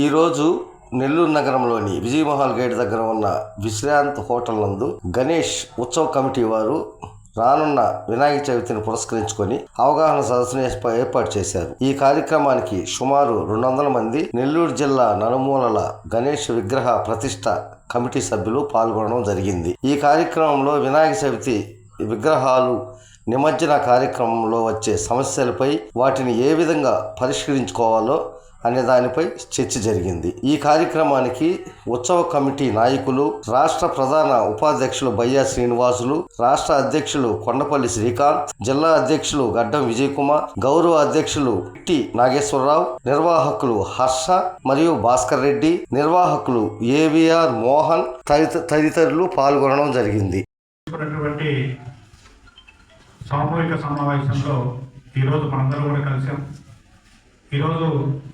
ఈరోజు నెల్లూరు నగరంలోని విజయమహల్ గేట్ దగ్గర ఉన్న విశ్రాంత్ హోటల్ నందు గణేష్ ఉత్సవ కమిటీ వారు రానున్న వినాయక చవితిని పురస్కరించుకొని అవగాహన సదస్సును ఏర్పాటు చేశారు. ఈ కార్యక్రమానికి సుమారు 200 మంది నెల్లూరు జిల్లా నలుమూలల గణేష్ విగ్రహ ప్రతిష్ట కమిటీ సభ్యులు పాల్గొనడం జరిగింది. ఈ కార్యక్రమంలో వినాయక చవితి విగ్రహాలు నిమజ్జన కార్యక్రమంలో వచ్చే సమస్యలపై వాటిని ఏ విధంగా పరిష్కరించుకోవాలో అనే దానిపై చర్చ జరిగింది. ఈ కార్యక్రమానికి ఉత్సవ కమిటీ నాయకులు, రాష్ట్ర ప్రధాన ఉపాధ్యక్షులు బయ్యా శ్రీనివాసులు, రాష్ట్ర అధ్యక్షులు కొండపల్లి శ్రీకాంత్, జిల్లా అధ్యక్షులు గడ్డం విజయ్ కుమార్, గౌరవ అధ్యక్షులు టి నాగేశ్వరరావు, నిర్వాహకులు హర్ష మరియు భాస్కర్ రెడ్డి, నిర్వాహకులు ఏవిఆర్ మోహన్ తదితరులు పాల్గొనడం జరిగింది. సామూహిక సమావేశంలో ఈరోజు మనందరూ కూడా కలిసాం. ఈరోజు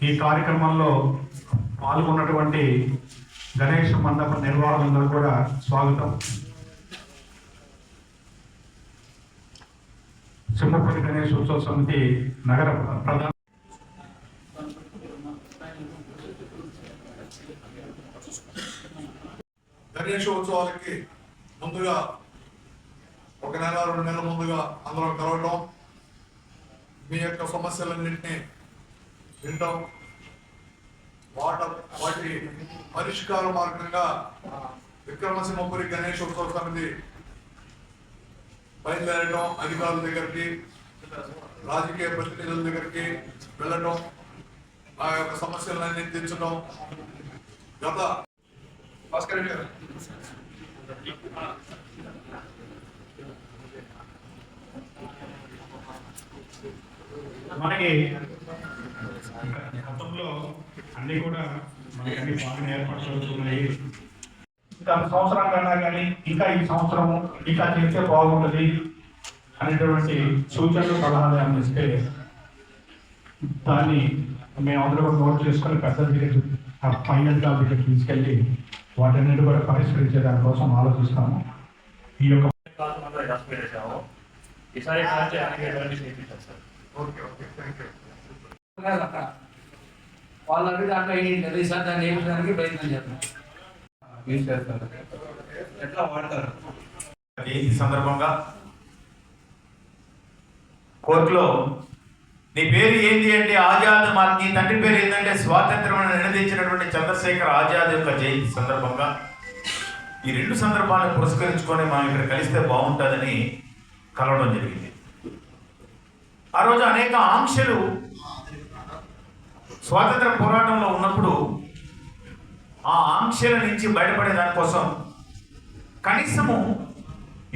ఈ కార్యక్రమంలో పాల్గొన్నటువంటి గణేష్ మండప నిర్వాహకులందరూ కూడా స్వాగతం. సింహపురి గణేష్ ఉత్సవ సమితి నగర ప్రధాన గణేష్ ఉత్సవాలకి ముందుగా 1 నెల 2 నెలల ముందుగా అందరం కలవటం, మీ యొక్క సమస్యలన్నింటినీ వినటం, వాటి పరిష్కార మార్గంగా విక్రమసింహపురి గణేష్ ఉత్సవ సమితి బయలుదేరటం, అధికారుల దగ్గరికి, రాజకీయ ప్రతినిధుల దగ్గరికి వెళ్ళటం, ఆ యొక్క సమస్యలన్నీ తీర్చడం. గత భాస్కర్ గారు మనకి గతంలో అన్నీ కూడా మనకి అన్ని బాగా ఏర్పాటు జరుగుతున్నాయి. ఇంకా సంవత్సరం కన్నా కానీ ఇంకా ఈ సంవత్సరం ఇంకా చేస్తే బాగుంటుంది అనేటువంటి సూచనలు సలహాలు అందిస్తే దాన్ని మేమందరూ కూడా నోట్ చేసుకొని పెద్ద దగ్గర ఫైనల్ గా దగ్గర తీసుకెళ్ళి వాటన్నిటి కూడా పరిష్కరించే దానికోసం ఆలోచిస్తాము. ఈ యొక్క ఈసారి వాళ్ళు అడిగి దాంట్లో ఈసారి దాన్ని వేయించడానికి ప్రయత్నం చేస్తాం. ఎట్లా వాడతారు? ఈ సందర్భంగా కోర్టులో నీ పేరు ఏంటి అంటే ఆజాద్, నీ తండ్రి పేరు ఏంటంటే స్వాతంత్రం నినదించినటువంటి చంద్రశేఖర్ ఆజాద్ యొక్క జయంతి సందర్భంగా ఈ 2 సందర్భాలను పురస్కరించుకొని మనం ఇక్కడ కలిస్తే బాగుంటుందని కలవడం జరిగింది. ఆ రోజు అనేక ఆంక్షలు స్వాతంత్ర పోరాటంలో ఉన్నప్పుడు ఆ ఆంక్షల నుంచి బయటపడే దానికోసం, కనీసము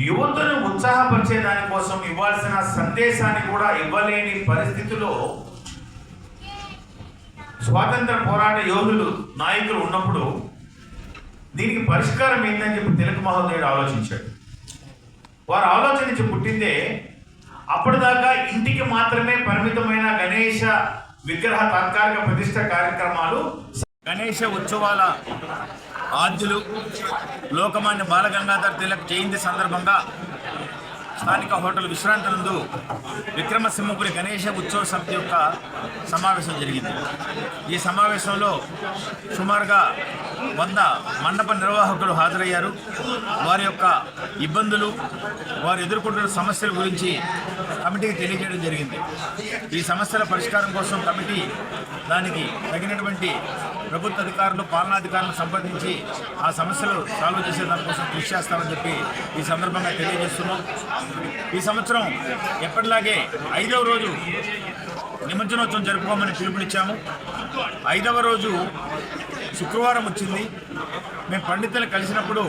యువతను ఉత్సాహపరిచే దానికోసం ఇవ్వాల్సిన సందేశాన్ని కూడా ఇవ్వలేని పరిస్థితిలో స్వాతంత్ర పోరాట యోధులు, నాయకులు ఉన్నప్పుడు దీనికి పరిష్కారం ఏంటని చెప్పి తిలక్ మహోదయుడు ఆలోచించాడు. వారు ఆలోచించి పుట్టిందే అప్పటిదాకా ఇంటికి మాత్రమే పరిమితమైన గణేష విగ్రహ తాత్కాలిక ప్రతిష్ట కార్యక్రమాలు, గణేష ఉత్సవాల ఆద్యులు లోకమాన్య బాలగంగాధర్ తిలక్ జయంతి సందర్భంగా స్థానిక హోటల్ విశ్రాంతి నందు విక్రమసింహపురి గణేష ఉత్సవ సమితి యొక్క సమావేశం జరిగింది. ఈ సమావేశంలో సుమారుగా 100 మండప నిర్వాహకులు హాజరయ్యారు. వారి యొక్క ఇబ్బందులు, వారు ఎదుర్కొంటున్న సమస్యల గురించి కమిటీకి తెలియజేయడం జరిగింది. ఈ సమస్యల పరిష్కారం కోసం కమిటీ దానికి తగినటువంటి ప్రభుత్వ అధికారులు, పాలనాధికారులను సంప్రదించి ఆ సమస్యలు సాల్వ్ చేసే దానికోసం కృషి చేస్తామని చెప్పి ఈ సందర్భంగా తెలియజేస్తున్నాం. ఈ సంవత్సరం ఎప్పటిలాగే 5వ రోజు నిమజ్జనోత్సవం జరుపుకోమని పిలుపునిచ్చాము. 5వ రోజు శుక్రవారం వచ్చింది. మేము పండితులు కలిసినప్పుడు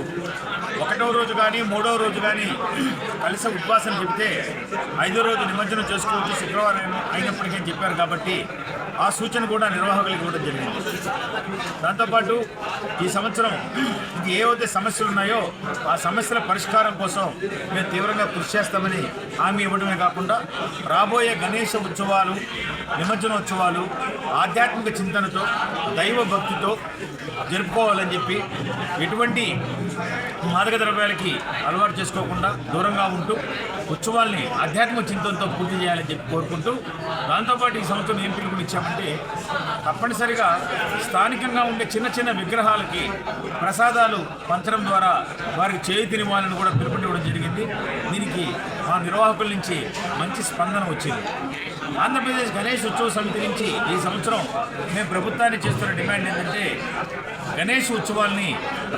1వ రోజు కానీ 3వ రోజు కానీ కలిసి ఉపవాసం చెబితే 5వ రోజు నిమజ్జనం చేసుకోవచ్చు శుక్రవారం అయినప్పటికీ చెప్పారు. కాబట్టి ఆ సూచన కూడా నిర్వాహకులకు ఇవ్వడం జరిగింది. దాంతోపాటు ఈ సంవత్సరం ఏవైతే సమస్యలు ఉన్నాయో ఆ సమస్యల పరిష్కారం కోసం మేము తీవ్రంగా కృషి చేస్తామని హామీ ఇవ్వడమే కాకుండా రాబోయే గణేష ఉత్సవాలు, నిమజ్జనోత్సవాలు ఆధ్యాత్మిక చింతనతో, దైవ భక్తితో జరుపుకోవాలని చెప్పి ఎటువంటి మాదక ద్రవ్యాలకి అలవాటు చేసుకోకుండా దూరంగా ఉంటూ ఉత్సవాల్ని ఆధ్యాత్మిక చింతనతో పూర్తి చేయాలని చెప్పి కోరుకుంటూ, దాంతోపాటు ఈ సంవత్సరం ఏం పిలుపునిచ్చామంటే తప్పనిసరిగా స్థానికంగా ఉండే చిన్న చిన్న విగ్రహాలకి ప్రసాదాలు పంచడం ద్వారా వారికి చేయుతినివ్వాలని కూడా పిలుపునివ్వడం జరిగింది. దీనికి మా నిర్వాహకుల నుంచి మంచి స్పందన వచ్చింది. ఆంధ్రప్రదేశ్ గణేష్ ఉత్సవ సమితి నుంచి ఈ సంవత్సరం మేము ప్రభుత్వాన్ని చేస్తున్న డిమాండ్ ఏంటంటే గణేష్ ఉత్సవాల్ని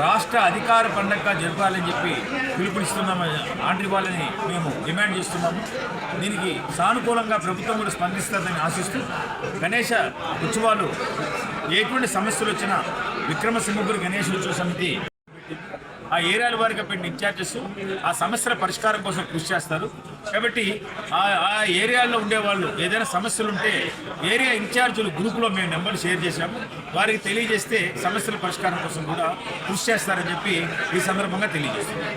రాష్ట్ర అధికార పండగగా జరపాలని చెప్పి పిలుపునిస్తున్నాము, ఆర్డర్ ఇవ్వాలని మేము డిమాండ్ చేస్తున్నాము. దీనికి సానుకూలంగా ప్రభుత్వం కూడా స్పందిస్తుందని ఆశిస్తూ గణేష ఉత్సవాలు ఎటువంటి సమస్యలు వచ్చినా విక్రమసింహపురి గణేష్ ఉత్సవ సమితి ఆ ఏరియాల వారిగా పెట్టిన ఇన్ఛార్జెస్ ఆ సమస్యల పరిష్కారం కోసం కృషి చేస్తారు. కాబట్టి ఆ ఏరియాలో ఉండేవాళ్ళు ఏదైనా సమస్యలు ఉంటే ఏరియా ఇన్ఛార్జీలు గ్రూపులో మేము నెంబర్లు షేర్ చేశాము. వారికి తెలియజేస్తే సమస్యల పరిష్కారం కోసం కూడా కృషి చేస్తారని చెప్పి ఈ సందర్భంగా తెలియజేస్తున్నాం.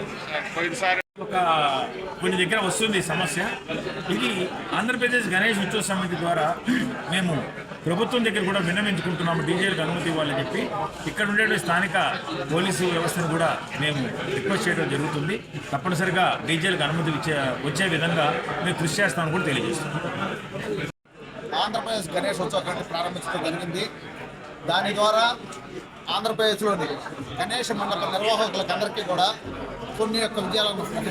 కొన్ని దగ్గర వస్తుంది సమస్య. ఇది ఆంధ్రప్రదేశ్ గణేష్ ఉత్సవ సమితి ద్వారా మేము ప్రభుత్వం దగ్గర కూడా విన్నవించుకుంటున్నాము, డీజేలకు అనుమతి ఇవ్వాలని చెప్పి. ఇక్కడ ఉండే స్థానిక పోలీసు వ్యవస్థను కూడా మేము రిక్వెస్ట్ చేయడం జరుగుతుంది. తప్పనిసరిగా డీజేలకు అనుమతి వచ్చే విధంగా మేము కృషి చేస్తామని కూడా తెలియజేస్తున్నాం. ఆంధ్రప్రదేశ్ గణేష్ ఉత్సవ కమిటీ ప్రారంభించడం జరిగింది. దాని ద్వారా ఆంధ్రప్రదేశ్లోని గణేష్ మండప నిర్వాహకులకు అందరికీ కూడా కొన్ని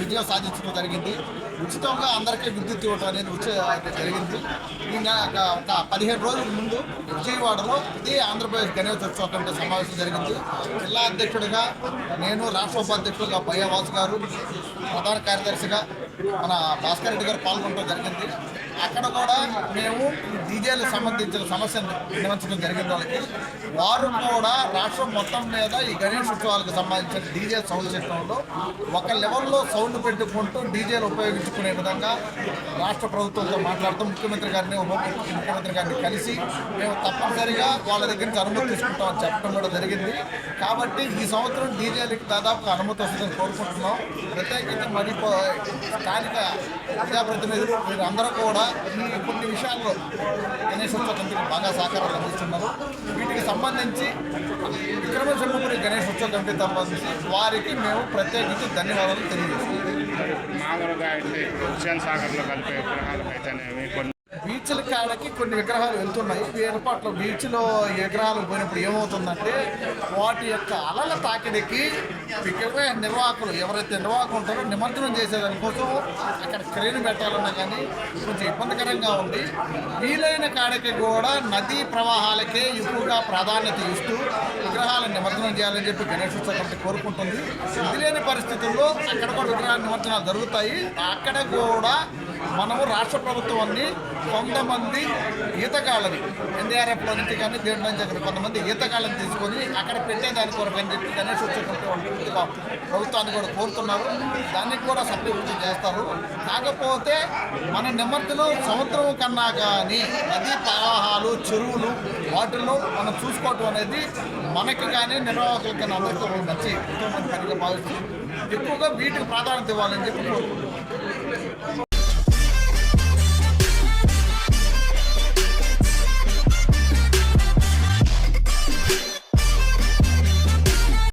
విజయం సాధించడం జరిగింది. ఉచితంగా అందరికీ విద్యుత్ ఇవ్వడం అనేది జరిగింది. ఒక 15 రోజుల ముందు విజయవాడలో ఇదే ఆంధ్రప్రదేశ్ గణేష్ ఉత్సవ కమిటీ సమావేశం జరిగింది. జిల్లా అధ్యక్షుడిగా నేను, రాష్ట్ర ఉపాధ్యక్షుడిగా బయ్యవాసు గారు, ప్రధాన కార్యదర్శిగా మన భాస్కర్ రెడ్డి గారు పాల్గొనడం జరిగింది. అక్కడ కూడా మేము డీజేలకు సంబంధించిన సమస్యను విన్నవించడం జరిగింది. వారు కూడా రాష్ట్రం మొత్తం మీద ఈ గణేష్ ఉత్సవాలకు సంబంధించిన డీజే సౌండ్ సిస్టంలో ఒక లెవెల్లో సౌండ్ పెట్టుకుంటూ డీజేలు ఉపయోగించుకునే విధంగా రాష్ట్ర ప్రభుత్వంతో మాట్లాడుతూ ముఖ్యమంత్రి గారిని, ముఖ్యమంత్రి గారిని కలిసి మేము తప్పనిసరిగా వాళ్ళ దగ్గర నుంచి అనుమతి తీసుకుంటామని చెప్పడం కూడా జరిగింది. కాబట్టి ఈ సంవత్సరం డీజేలకు దాదాపు అనుమతి వస్తుందని కోరుకుంటున్నాం. ప్రత్యేకించి మరి స్థానిక ప్రజాప్రతినిధులు మీరు అందరూ కూడా ఈ కొన్ని విషయాల్లో గణేష్ ఉత్సవ కమిటీకి బాగా సహకారం అందిస్తున్నారు. వీటికి సంబంధించి విక్రమసింహపురి గణేష్ ఉత్సవ కమిటీ సంబంధించి వారికి మేము ప్రత్యేకించి ధన్యవాదాలు తెలియజేస్తున్నాం. మామూలుగా అయితే హుస్సేన్ సాగర్లో కలిపే విగ్రహాలకు అయితేనేవి కొన్ని బీచ్ల కాడకి కొన్ని విగ్రహాలు వెళ్తున్నాయి. ఏర్పాట్లో బీచ్లో విగ్రహాలు పోయినప్పుడు ఏమవుతుందంటే వాటి యొక్క అలల తాకిడికి విగ్రహ నిర్వాహకులు ఎవరైతే నిర్వాహకులు ఉంటారో నిమజ్జనం చేసేదానికోసం అక్కడ క్రేన్ పెట్టాలన్నా కానీ కొంచెం ఇబ్బందికరంగా ఉంది. వీలైన కాడికి కూడా నదీ ప్రవాహాలకే ఎక్కువగా ప్రాధాన్యత ఇస్తూ విగ్రహాలను నిమజ్జనం చేయాలని చెప్పి గణేష్ ఉత్సవ కమిటీ కోరుకుంటుంది. ఇది లేని పరిస్థితుల్లో అక్కడ కూడా విగ్రహాల నిమజ్జనాలు జరుగుతాయి. అక్కడ కూడా మనము రాష్ట్ర ప్రభుత్వాన్ని కొంతమంది ఈతగాళ్ళని ఎన్డీఆర్ఎఫ్లో నుంచి కానీ దేని నుంచి అక్కడ కొంతమంది ఈతగాళ్ళని తీసుకొని అక్కడ పెట్టేదాని కొరకు అని చెప్పి గణేష్ ఉత్సవ కమిటీ పూర్తిగా ప్రభుత్వాన్ని కూడా కోరుతున్నారు. దానికి కూడా సభ్యులు చేస్తారు. కాకపోతే మన నిమజ్జనం సముద్రం కన్నా కానీ నదీ ప్రవాహాలు, చెరువులు వాటిల్లో మనం చూసుకోవటం అనేది మనకి కానీ నిర్వాహకులకి కానీ అందరికీ మంచి ఉత్తమమైన పనిగా భావిస్తుంది. ఎక్కువగా వీటికి ప్రాధాన్యత ఇవ్వాలని చెప్పి కోరుకుంటున్నాం.